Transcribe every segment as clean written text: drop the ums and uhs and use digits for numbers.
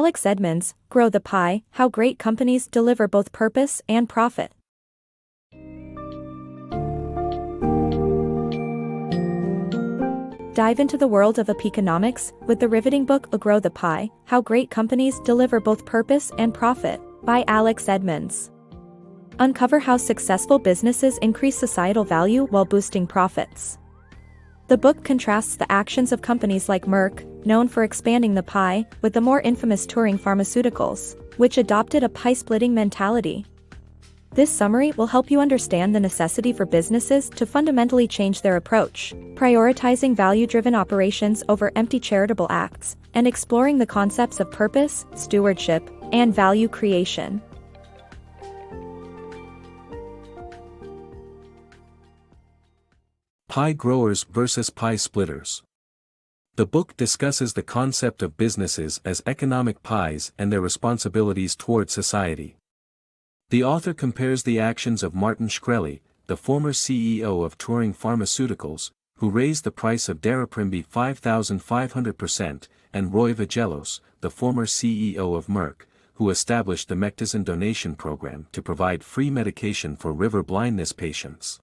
Alex Edmans, Grow the Pie: How Great Companies Deliver Both Purpose and Profit. Dive into the world of Pieconomics with the riveting book Grow the Pie: How Great Companies Deliver Both Purpose and Profit by Alex Edmans. Uncover how successful businesses increase societal value while boosting profits. The book contrasts the actions of companies like Merck, known for expanding the pie, with the more infamous Turing Pharmaceuticals, which adopted a pie-splitting mentality. This summary will help you understand the necessity for businesses to fundamentally change their approach, prioritizing value-driven operations over empty charitable acts, and exploring the concepts of purpose, stewardship, and value creation. Pie growers versus pie splitters. The book discusses the concept of businesses as economic pies and their responsibilities toward society. The author compares the actions of Martin Shkreli, the former CEO of Turing Pharmaceuticals, who raised the price of Daraprimby 5,500%, and Roy Vagelos, the former CEO of Merck, who established the Mectizan donation program to provide free medication for river blindness patients.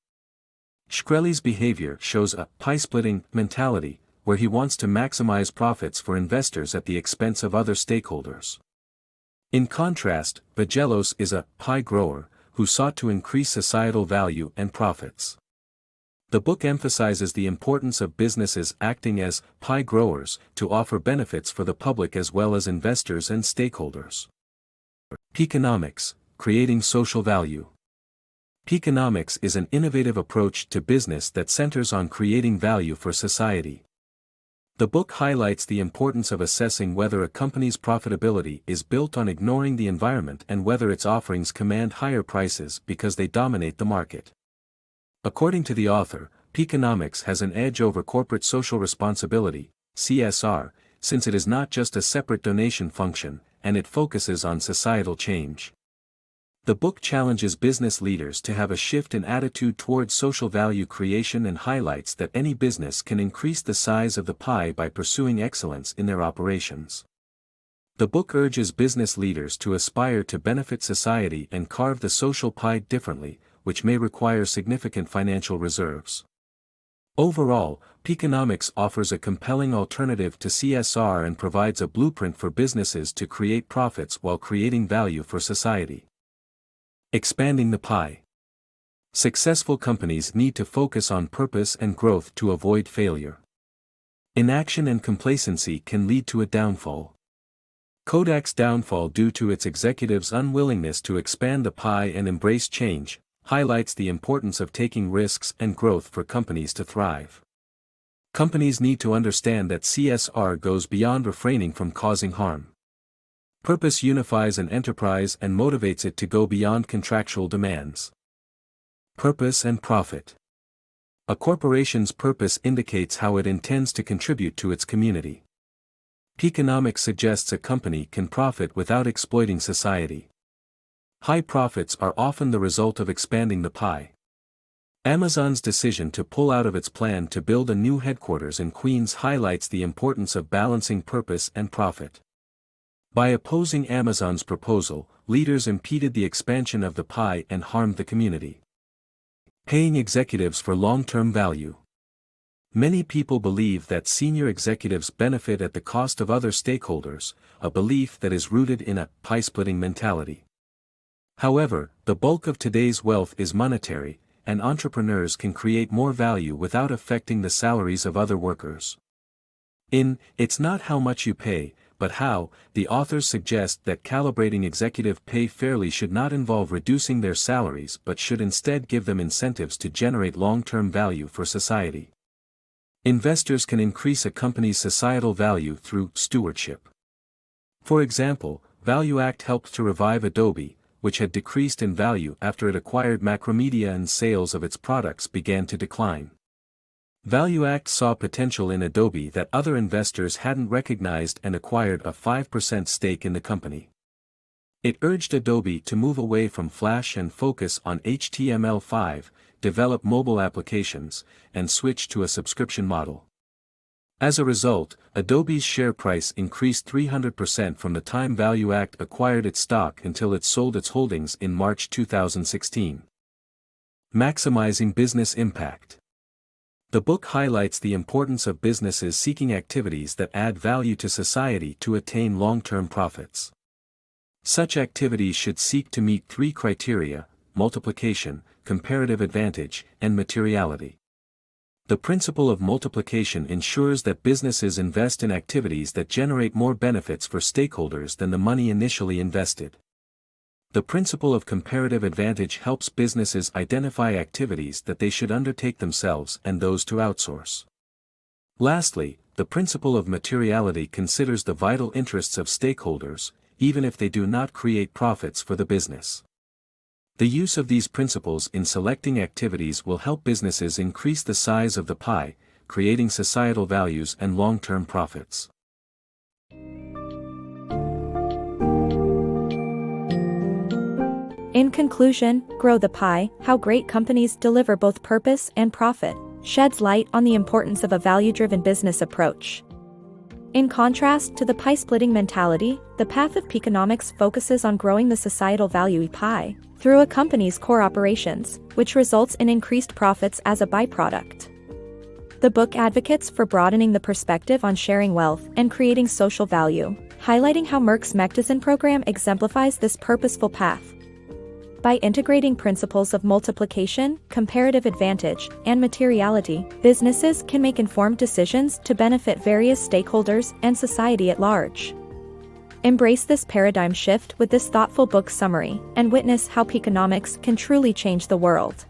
Shkreli's behavior shows a pie-splitting mentality, where he wants to maximize profits for investors at the expense of other stakeholders. In contrast, Vagelos is a pie grower, who sought to increase societal value and profits. The book emphasizes the importance of businesses acting as pie growers to offer benefits for the public as well as investors and stakeholders. Pieconomics: Creating Social Value. Pieconomics is an innovative approach to business that centers on creating value for society. The book highlights the importance of assessing whether a company's profitability is built on ignoring the environment and whether its offerings command higher prices because they dominate the market. According to the author, Pieconomics has an edge over corporate social responsibility, CSR, since it is not just a separate donation function, and it focuses on societal change. The book challenges business leaders to have a shift in attitude towards social value creation and highlights that any business can increase the size of the pie by pursuing excellence in their operations. The book urges business leaders to aspire to benefit society and carve the social pie differently, which may require significant financial reserves. Overall, Pieconomics offers a compelling alternative to CSR and provides a blueprint for businesses to create profits while creating value for society. Expanding the pie. Successful companies need to focus on purpose and growth to avoid failure. Inaction and complacency can lead to a downfall. Kodak's downfall due to its executives' unwillingness to expand the pie and embrace change, highlights the importance of taking risks and growth for companies to thrive. Companies need to understand that CSR goes beyond refraining from causing harm. Purpose unifies an enterprise and motivates it to go beyond contractual demands. Purpose and profit. A corporation's purpose indicates how it intends to contribute to its community. Pieconomics suggests a company can profit without exploiting society. High profits are often the result of expanding the pie. Amazon's decision to pull out of its plan to build a new headquarters in Queens highlights the importance of balancing purpose and profit. By opposing Amazon's proposal, leaders impeded the expansion of the pie and harmed the community. Paying executives for long-term value. Many people believe that senior executives benefit at the cost of other stakeholders, a belief that is rooted in a pie-splitting mentality. However, the bulk of today's wealth is monetary, and entrepreneurs can create more value without affecting the salaries of other workers. In It's Not How Much You Pay, But How, the authors suggest that calibrating executive pay fairly should not involve reducing their salaries but should instead give them incentives to generate long-term value for society. Investors can increase a company's societal value through stewardship. For example, ValueAct helped to revive Adobe, which had decreased in value after it acquired Macromedia and sales of its products began to decline. ValueAct saw potential in Adobe that other investors hadn't recognized and acquired a 5% stake in the company. It urged Adobe to move away from Flash and focus on HTML5, develop mobile applications, and switch to a subscription model. As a result, Adobe's share price increased 300% from the time ValueAct acquired its stock until it sold its holdings in March 2016. Maximizing business impact. The book highlights the importance of businesses seeking activities that add value to society to attain long-term profits. Such activities should seek to meet three criteria: multiplication, comparative advantage, and materiality. The principle of multiplication ensures that businesses invest in activities that generate more benefits for stakeholders than the money initially invested. The principle of comparative advantage helps businesses identify activities that they should undertake themselves and those to outsource. Lastly, the principle of materiality considers the vital interests of stakeholders, even if they do not create profits for the business. The use of these principles in selecting activities will help businesses increase the size of the pie, creating societal values and long-term profits. In conclusion, Grow the Pie: How Great Companies Deliver Both Purpose and Profit sheds light on the importance of a value-driven business approach. In contrast to the pie-splitting mentality, the path of Pieconomics focuses on growing the societal value pie through a company's core operations, which results in increased profits as a byproduct. The book advocates for broadening the perspective on sharing wealth and creating social value, highlighting how Merck's Mectizan program exemplifies this purposeful path. By integrating principles of multiplication, comparative advantage, and materiality, businesses can make informed decisions to benefit various stakeholders and society at large. Embrace this paradigm shift with this thoughtful book summary, and witness how Pieconomics can truly change the world.